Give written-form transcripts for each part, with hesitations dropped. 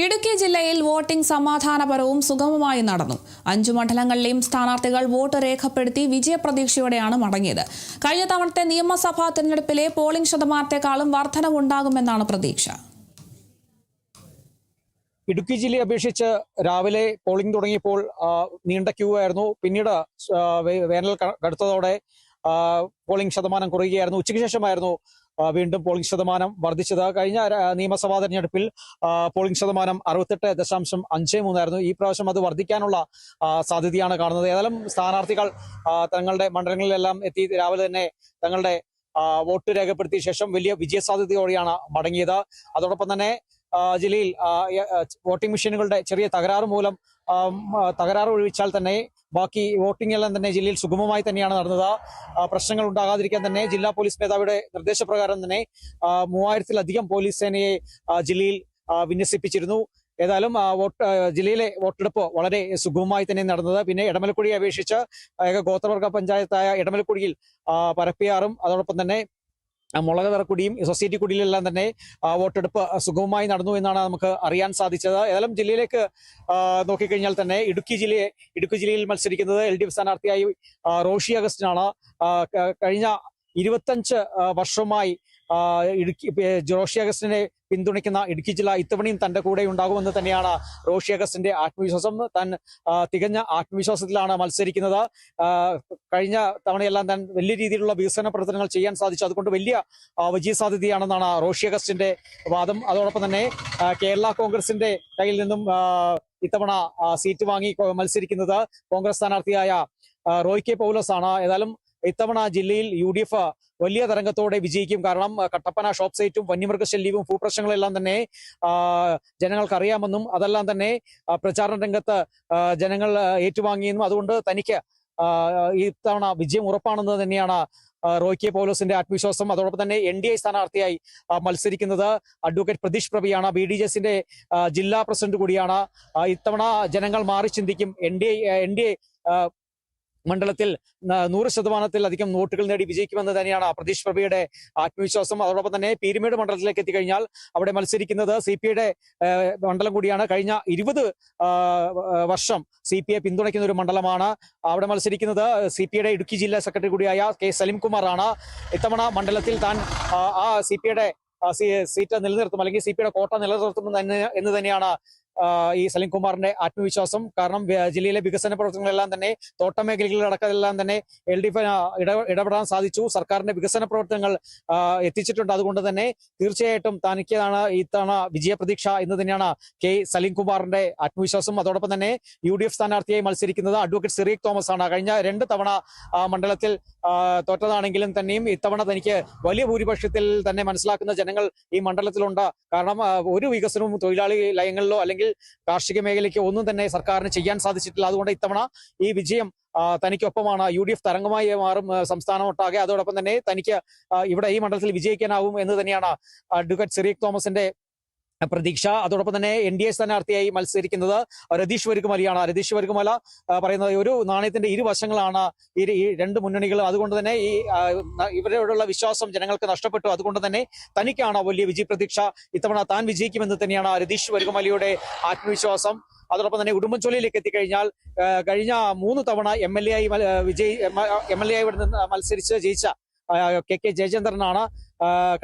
ഇടുക്കി ജില്ലയിൽ വോട്ടിംഗ് സമാധാനപരവും സുഗമമായി നടന്നു. 5 മണ്ഡലങ്ങളിലെയും സ്ഥാനാർത്ഥികൾ വോട്ട് രേഖപ്പെടുത്തി വിജയപ്രതീക്ഷയോടെയാണ് മടങ്ങിയത്. കഴിഞ്ഞ തവണത്തെ നിയമസഭാ തെരഞ്ഞെടുപ്പിലെ പോളിംഗ് ശതമാനത്തെക്കാളും വർധനവുണ്ടാകുമെന്നാണ് പ്രതീക്ഷ. ഇടുക്കി ജില്ലയെ അപേക്ഷിച്ച് രാവിലെ പോളിംഗ് തുടങ്ങിയപ്പോൾ നീണ്ട ക്യൂ ആയിരുന്നു. പിന്നീട് വേനൽ കടുത്തതോടെ പോളിംഗ് ശതമാനം കുറയുകയായിരുന്നു. ഉച്ചയ്ക്ക് ശേഷമായിരുന്നു വീണ്ടും പോളിംഗ് ശതമാനം വർദ്ധിച്ചത്. കഴിഞ്ഞ നിയമസഭാ തെരഞ്ഞെടുപ്പിൽ പോളിംഗ് ശതമാനം 68.53 ആയിരുന്നു. ഈ പ്രാവശ്യം അത് വർദ്ധിക്കാനുള്ള സാധ്യതയാണ് കാണുന്നത്. ഏതായാലും സ്ഥാനാർത്ഥികൾ തങ്ങളുടെ മണ്ഡലങ്ങളിലെല്ലാം എത്തി രാവിലെ തന്നെ തങ്ങളുടെ വോട്ട് രേഖപ്പെടുത്തിയ ശേഷം വലിയ വിജയസാധ്യതയോടെയാണ് മടങ്ങിയത്. അതോടൊപ്പം തന്നെ ജില്ലയിൽ വോട്ടിംഗ് മെഷീനുകളുടെ ചെറിയ തകരാറ് മൂലം തകരാറ് ഒഴിച്ചാൽ തന്നെ ബാക്കി വോട്ടിംഗ് എല്ലാം തന്നെ ജില്ലയിൽ സുഗമമായി തന്നെയാണ് നടന്നത്. പ്രശ്നങ്ങൾ ഉണ്ടാകാതിരിക്കാൻ തന്നെ ജില്ലാ പോലീസ് മേധാവിയുടെ നിർദ്ദേശപ്രകാരം തന്നെ 3000-ലധികം പോലീസ് സേനയെ ജില്ലയിൽ വിന്യസിപ്പിച്ചിരുന്നു. ഏതായാലും ജില്ലയിലെ വോട്ടെടുപ്പ് വളരെ സുഗമമായി തന്നെ നടന്നത്. പിന്നെ എടമലക്കുടിയെ അപേക്ഷിച്ച് ഗോത്രവർഗ പഞ്ചായത്തായ എടമലക്കുടിയിൽ പരപ്പിയാറും അതോടൊപ്പം തന്നെ മുളകതറക്കുടിയും സൊസൈറ്റി കുടിയിലെല്ലാം തന്നെ വോട്ടെടുപ്പ് സുഗമമായി നടന്നു എന്നാണ് നമുക്ക് അറിയാൻ സാധിച്ചത്. ഏതായാലും ജില്ലയിലേക്ക് നോക്കിക്കഴിഞ്ഞാൽ തന്നെ ഇടുക്കി ജില്ലയിൽ മത്സരിക്കുന്നത് LDF സ്ഥാനാർത്ഥിയായി റോഷി അഗസ്റ്റിനാണ്. കഴിഞ്ഞ 25 വർഷമായി റോഷി അഗസ്റ്റിനെ പിന്തുണയ്ക്കുന്ന ഇടുക്കി ജില്ല ഇത്തവണയും തന്റെ കൂടെ ഉണ്ടാകുമെന്ന് തന്നെയാണ് റോഷി അഗസ്റ്റിന്റെ ആത്മവിശ്വാസം. താൻ തികഞ്ഞ ആത്മവിശ്വാസത്തിലാണ് മത്സരിക്കുന്നത്. കഴിഞ്ഞ തവണയെല്ലാം താൻ വലിയ രീതിയിലുള്ള വികസന പ്രവർത്തനങ്ങൾ ചെയ്യാൻ സാധിച്ചു. അതുകൊണ്ട് വലിയ വിജയ സാധ്യതയാണെന്നാണ് റോഷി അഗസ്റ്റിന്റെ വാദം. അതോടൊപ്പം തന്നെ കേരള കോൺഗ്രസിന്റെ കയ്യിൽ നിന്നും ഇത്തവണ സീറ്റ് വാങ്ങി മത്സരിക്കുന്നത് കോൺഗ്രസ് സ്ഥാനാർത്ഥിയായ റോയ് കെ പൗലോസ് ആണ്. ഏതായാലും ഇത്തവണ ജില്ലയിൽ UDF വലിയ തരംഗത്തോടെ വിജയിക്കും. കാരണം കട്ടപ്പന ഷോപ്പ് സൈറ്റും വന്യമൃഗശല്യവും ഭൂപ്രശ്നങ്ങളെല്ലാം തന്നെ ജനങ്ങൾക്ക് അറിയാമെന്നും അതെല്ലാം തന്നെ പ്രചാരണ രംഗത്ത് ജനങ്ങൾ ഏറ്റുവാങ്ങിയെന്നും അതുകൊണ്ട് തനിക്ക് ഇത്തവണ വിജയം ഉറപ്പാണെന്ന് തന്നെയാണ് റോയ് കെ പൗലോസിന്റെ ആത്മവിശ്വാസം. അതോടൊപ്പം തന്നെ NDA സ്ഥാനാർത്ഥിയായി മത്സരിക്കുന്നത് അഡ്വക്കേറ്റ് പ്രതീഷ് പ്രഭയാണ്. BDJസിന്റെ ജില്ലാ പ്രസിഡന്റ് കൂടിയാണ്. ഇത്തവണ ജനങ്ങൾ മാറി ചിന്തിക്കും. NDA മണ്ഡലത്തിൽ 100%-ലധികം വോട്ടുകൾ നേടി വിജയിക്കുമെന്ന് തന്നെയാണ് പ്രതീഷ് പ്രഭയുടെ ആത്മവിശ്വാസം. അതോടൊപ്പം തന്നെ പീരുമേട് മണ്ഡലത്തിലേക്ക് എത്തിക്കഴിഞ്ഞാൽ അവിടെ മത്സരിക്കുന്നത് CPIയുടെ മണ്ഡലം കൂടിയാണ്. കഴിഞ്ഞ 20 വർഷം CPI പിന്തുണയ്ക്കുന്ന ഒരു മണ്ഡലമാണ്. അവിടെ മത്സരിക്കുന്നത് CPIയുടെ ഇടുക്കി ജില്ലാ സെക്രട്ടറി കൂടിയായ K സലിംകുമാർ ആണ്. ഇത്തവണ മണ്ഡലത്തിൽ താൻ ആ CPIയുടെ സീറ്റ് നിലനിർത്തും, അല്ലെങ്കിൽ CPIയുടെ കോട്ട നിലനിർത്തും എന്ന് തന്നെയാണ് ഈ സലിംകുമാറിന്റെ ആത്മവിശ്വാസം. കാരണം ജില്ലയിലെ വികസന പ്രവർത്തനങ്ങളെല്ലാം തന്നെ തോട്ടമേഖലകളിലടക്കമെല്ലാം തന്നെ LDF ഇടപെടാൻ സാധിച്ചു. സർക്കാരിന്റെ വികസന പ്രവർത്തനങ്ങൾ എത്തിച്ചിട്ടുണ്ട്. അതുകൊണ്ട് തന്നെ തീർച്ചയായിട്ടും തനിക്കാണ് ഇത്തവണ വിജയപ്രതീക്ഷ എന്ന് തന്നെയാണ് K സലിംകുമാറിന്റെ ആത്മവിശ്വാസം. അതോടൊപ്പം തന്നെ UDF സ്ഥാനാർത്ഥിയായി മത്സരിക്കുന്നത് അഡ്വക്കേറ്റ് സിറിയക് തോമസ് ആണ്. കഴിഞ്ഞ 2 തവണ മണ്ഡലത്തിൽ തോറ്റതാണെങ്കിലും തന്നെയും ഇത്തവണ തനിക്ക് വലിയ ഭൂരിപക്ഷത്തിൽ തന്നെ മനസ്സിലാക്കുന്ന ജനങ്ങൾ ഈ മണ്ഡലത്തിലുണ്ട്. കാരണം ഒരു വികസനവും തൊഴിലാളി ലയങ്ങളിലോ അല്ലെങ്കിൽ കാർഷിക മേഖലയ്ക്ക് ഒന്നും തന്നെ സർക്കാരിന് ചെയ്യാൻ സാധിച്ചിട്ടില്ല. അതുകൊണ്ട് ഇത്തവണ ഈ വിജയം തനിക്കൊപ്പമാണ്. UDF തരംഗമായി മാറും സംസ്ഥാനം ഒട്ടാകെ. അതോടൊപ്പം തന്നെ തനിക്ക് ഇവിടെ ഈ മണ്ഡലത്തിൽ വിജയിക്കാനാവും എന്ന് തന്നെയാണ് അഡ്വക്കേറ്റ് സിറിയക് തോമസിന്റെ പ്രതീക്ഷ. അതോടൊപ്പം തന്നെ NDA സ്ഥാനാർത്ഥിയായി മത്സരിക്കുന്നത് രതീഷ് വരികുമലയാണ്. രതീഷ് വരികുമല പറയുന്നത് ഒരു നാണയത്തിന്റെ ഇരുവശങ്ങളാണ് ഈ 2 മുന്നണികളും. അതുകൊണ്ട് തന്നെ ഇവരോടുള്ള വിശ്വാസം ജനങ്ങൾക്ക് നഷ്ടപ്പെട്ടു. അതുകൊണ്ട് തന്നെ തനിക്കാണ് വലിയ വിജയപ്രതീക്ഷ. ഇത്തവണ താൻ വിജയിക്കുമെന്ന് തന്നെയാണ് രതീഷ് വരികുമലയുടെ ആത്മവിശ്വാസം. അതോടൊപ്പം തന്നെ ഉടുമ്പൻചോലയിലേക്ക് എത്തിക്കഴിഞ്ഞാൽ കഴിഞ്ഞ 3 തവണ MLA ആയി ഇവിടെ നിന്ന് മത്സരിച്ച് ജയിച്ച KK ജയചന്ദ്രനാണ്.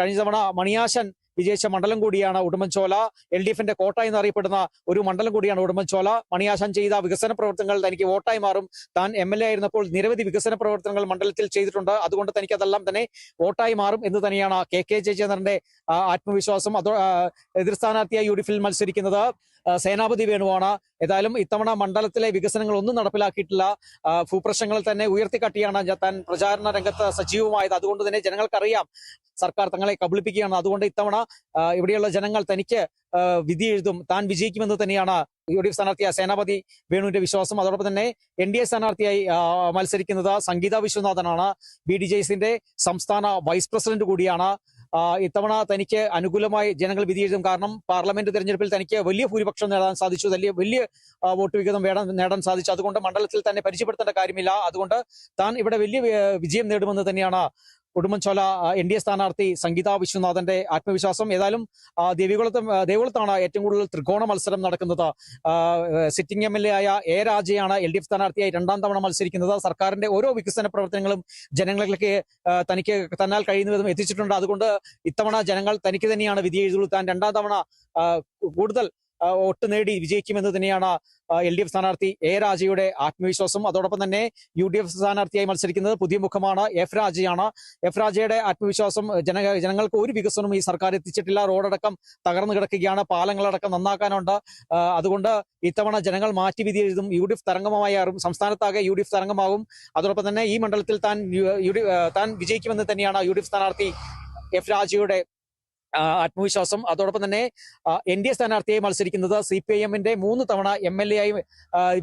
കഴിഞ്ഞ തവണ മണിയാശൻ വിജയിച്ച മണ്ഡലം കൂടിയാണ് ഉടുമ്പൻചോല. LDFന്റെ കോട്ട എന്നറിയപ്പെടുന്ന ഒരു മണ്ഡലം കൂടിയാണ് ഉടുമ്പൻചോല. മണിയാശൻ ചെയ്ത വികസന പ്രവർത്തനങ്ങൾ തനിക്ക് വോട്ടായി മാറും. താൻ MLA ആയിരുന്നപ്പോൾ നിരവധി വികസന പ്രവർത്തനങ്ങൾ മണ്ഡലത്തിൽ ചെയ്തിട്ടുണ്ട്. അതുകൊണ്ട് തനിക്ക് അതെല്ലാം തന്നെ വോട്ടായി മാറും എന്ന് തന്നെയാണ് KK ജയചന്ദ്രന്റെ ആത്മവിശ്വാസം. എതിർ സ്ഥാനാർത്ഥിയായി UDFിൽ മത്സരിക്കുന്നത് സേനാപതി വേണുവാണ്. ഏതായാലും ഇത്തവണ മണ്ഡലത്തിലെ വികസനങ്ങൾ ഒന്നും നടപ്പിലാക്കിയിട്ടില്ല. ഭൂപ്രശ്നങ്ങൾ തന്നെ ഉയർത്തിക്കാട്ടിയാണ് താൻ പ്രചാരണ രംഗത്ത് സജീവമായത്. അതുകൊണ്ട് തന്നെ ജനങ്ങൾക്കറിയാം സർക്കാർ തങ്ങളെ കബളിപ്പിക്കുകയാണ്. അതുകൊണ്ട് ഇത്തവണ ഇവിടെയുള്ള ജനങ്ങൾ തനിക്ക് വിധി എഴുതും, താൻ വിജയിക്കുമെന്ന് തന്നെയാണ് UDF സ്ഥാനാർത്ഥിയായ സേനാപതി വേണുവിന്റെ വിശ്വാസം. അതോടൊപ്പം തന്നെ NDA സ്ഥാനാർത്ഥിയായി മത്സരിക്കുന്നത് സംഗീത വിശ്വനാഥനാണ്. BDJസിന്റെ സംസ്ഥാന വൈസ് പ്രസിഡന്റ് കൂടിയാണ്. ഇത്തവണ തനിക്ക് അനുകൂലമായി ജനങ്ങൾ വിധി എഴുതും. കാരണം പാർലമെന്റ് തെരഞ്ഞെടുപ്പിൽ തനിക്ക് വലിയ ഭൂരിപക്ഷം നേടാൻ സാധിച്ചു, വലിയ വോട്ട് വിഹിതം നേടാൻ സാധിച്ചു. അതുകൊണ്ട് മണ്ഡലത്തിൽ തന്നെ പരിചയപ്പെടുത്തേണ്ട കാര്യമില്ല. അതുകൊണ്ട് താൻ ഇവിടെ വലിയ വിജയം നേടുമെന്ന് തന്നെയാണ് ഉടുമ്പൻചോല NDA സ്ഥാനാർത്ഥി സംഗീത വിശ്വനാഥന്റെ ആത്മവിശ്വാസം. ഏതായാലും ദേവികുളത്താണ് ഏറ്റവും കൂടുതൽ ത്രികോണ മത്സരം നടക്കുന്നത്. സിറ്റിംഗ് MLA ആയ രാജയാണ് LDF സ്ഥാനാർത്ഥിയായി രണ്ടാം തവണ മത്സരിക്കുന്നത്. സർക്കാരിന്റെ ഓരോ വികസന പ്രവർത്തനങ്ങളും ജനങ്ങളിലേക്ക് തനിക്ക് തന്നാൽ കഴിയുന്ന വിധം എത്തിച്ചിട്ടുണ്ട്. അതുകൊണ്ട് ഇത്തവണ ജനങ്ങൾ തനിക്ക് തന്നെയാണ് വിധി എഴുതുള്ളൂ. താൻ രണ്ടാം തവണ കൂടുതൽ വോട്ട് നേടി വിജയിക്കുമെന്ന് തന്നെയാണ് LDF സ്ഥാനാർത്ഥി രാജയുടെ ആത്മവിശ്വാസം. അതോടൊപ്പം തന്നെ UDF സ്ഥാനാർത്ഥിയായി മത്സരിക്കുന്നത് പുതിയ മുഖമാണ് രാജയാണ്. രാജയുടെ ആത്മവിശ്വാസം ജനങ്ങൾക്ക് ഒരു വികസനവും ഈ സർക്കാർ എത്തിച്ചിട്ടില്ല. റോഡടക്കം തകർന്നു കിടക്കുകയാണ്, പാലങ്ങളടക്കം നന്നാക്കാനുണ്ട്. അതുകൊണ്ട് ഇത്തവണ ജനങ്ങൾ മാറ്റി വിധി എഴുതും. UDF തരംഗമായി മാറും, സംസ്ഥാനത്താകെ UDF തരംഗമാകും. അതോടൊപ്പം തന്നെ ഈ മണ്ഡലത്തിൽ താൻ വിജയിക്കുമെന്ന് തന്നെയാണ് UDF സ്ഥാനാർത്ഥി രാജയുടെ ആത്മവിശ്വാസം. അതോടൊപ്പം തന്നെ NDA സ്ഥാനാർത്ഥിയായി മത്സരിക്കുന്നത് CPIM-ന്റെ 3 തവണ MLA ആയി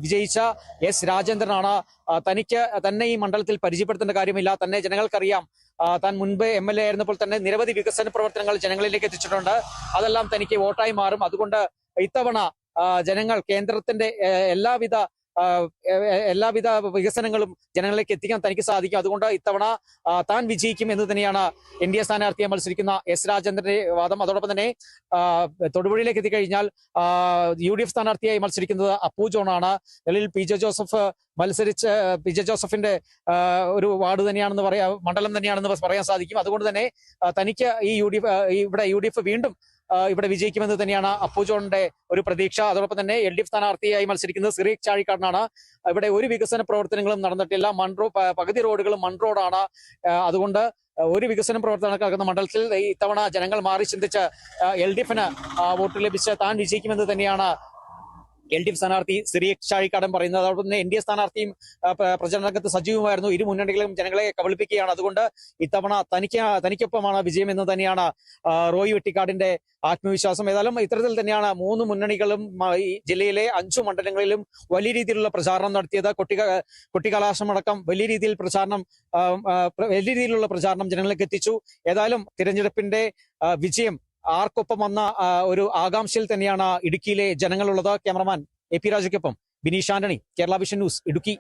വിജയിച്ച രാജേന്ദ്രനാണ്. തനിക്ക് തന്നെ ഈ മണ്ഡലത്തിൽ പരിചയപ്പെടുത്തേണ്ട കാര്യമില്ല, തന്നെ ജനങ്ങൾക്കറിയാം. താൻ മുൻപ് MLA ആയിരുന്നപ്പോൾ തന്നെ നിരവധി വികസന പ്രവർത്തനങ്ങൾ ജനങ്ങളിലേക്ക് എത്തിച്ചിട്ടുണ്ട്. അതെല്ലാം തനിക്ക് വോട്ടായി മാറും. അതുകൊണ്ട് ഇത്തവണ ജനങ്ങൾ കേന്ദ്രത്തിന്റെ എല്ലാവിധ വികസനങ്ങളും ജനങ്ങളിലേക്ക് എത്തിക്കാൻ തനിക്ക് സാധിക്കും. അതുകൊണ്ട് ഇത്തവണ താൻ വിജയിക്കും എന്ന് തന്നെയാണ് NDA സ്ഥാനാർത്ഥിയെ മത്സരിക്കുന്ന രാജേന്ദ്രന്റെ വാദം. അതോടൊപ്പം തന്നെ തൊടുപുഴയിലേക്ക് എത്തിക്കഴിഞ്ഞാൽ UDF സ്ഥാനാർത്ഥിയായി മത്സരിക്കുന്നത് അപ്പു ജോണാണ്. നിലവിൽ PJ ജോസഫിന്റെ ഒരു വാർഡ് തന്നെയാണെന്ന് മണ്ഡലം തന്നെയാണെന്ന് പറയാൻ സാധിക്കും. അതുകൊണ്ട് തന്നെ തനിക്ക് ഇവിടെ UDF വീണ്ടും ഇവിടെ വിജയിക്കുമെന്ന് തന്നെയാണ് അപ്പു ജോണിന്റെ ഒരു പ്രതീക്ഷ. അതോടൊപ്പം തന്നെ LDF സ്ഥാനാർത്ഥിയായി മത്സരിക്കുന്നത് സിറിയക് ചാഴിക്കാടനാണ്. ഇവിടെ ഒരു വികസന പ്രവർത്തനങ്ങളും നടന്നിട്ടില്ല. പകുതി റോഡുകളും മൺ റോഡാണ്. അതുകൊണ്ട് ഒരു വികസന പ്രവർത്തനം നടക്കുന്ന മണ്ഡലത്തിൽ ഇത്തവണ ജനങ്ങൾ മാറി ചിന്തിച്ച് LDF-ന് വോട്ട് ലഭിച്ച് താൻ വിജയിക്കുമെന്ന് തന്നെയാണ് LDF സ്ഥാനാർത്ഥി സിറിയക് ചാഴിക്കാടൻ പറയുന്നത്. അതോടൊപ്പം തന്നെ NDA സ്ഥാനാർത്ഥിയും പ്രചരണ രംഗത്ത് സജീവമായിരുന്നു. ഇരു മുന്നണികളും ജനങ്ങളെ കബളിപ്പിക്കുകയാണ്. അതുകൊണ്ട് ഇത്തവണ തനിക്കൊപ്പമാണ് വിജയം എന്ന് തന്നെയാണ് റോയി വെട്ടിക്കാടിന്റെ ആത്മവിശ്വാസം. ഏതായാലും ഇത്തരത്തിൽ തന്നെയാണ് 3 മുന്നണികളും ഈ ജില്ലയിലെ 5 മണ്ഡലങ്ങളിലും വലിയ രീതിയിലുള്ള പ്രചാരണം നടത്തിയത്. കൊട്ടിക്കലാശമടക്കം വലിയ രീതിയിലുള്ള പ്രചാരണം ജനങ്ങളിലേക്ക് എത്തിച്ചു. ഏതായാലും തിരഞ്ഞെടുപ്പിന്റെ വിജയം ആർക്കൊപ്പം വന്ന ഒരു ആകാംക്ഷയിൽ തന്നെയാണ് ഇടുക്കിയിലെ ജനങ്ങളുള്ളത്. ക്യാമറമാൻ AP രാജയ്ക്കൊപ്പം ബിനീഷ് ആന്റണി, കേരള വിഷൻ ന്യൂസ്, ഇടുക്കി.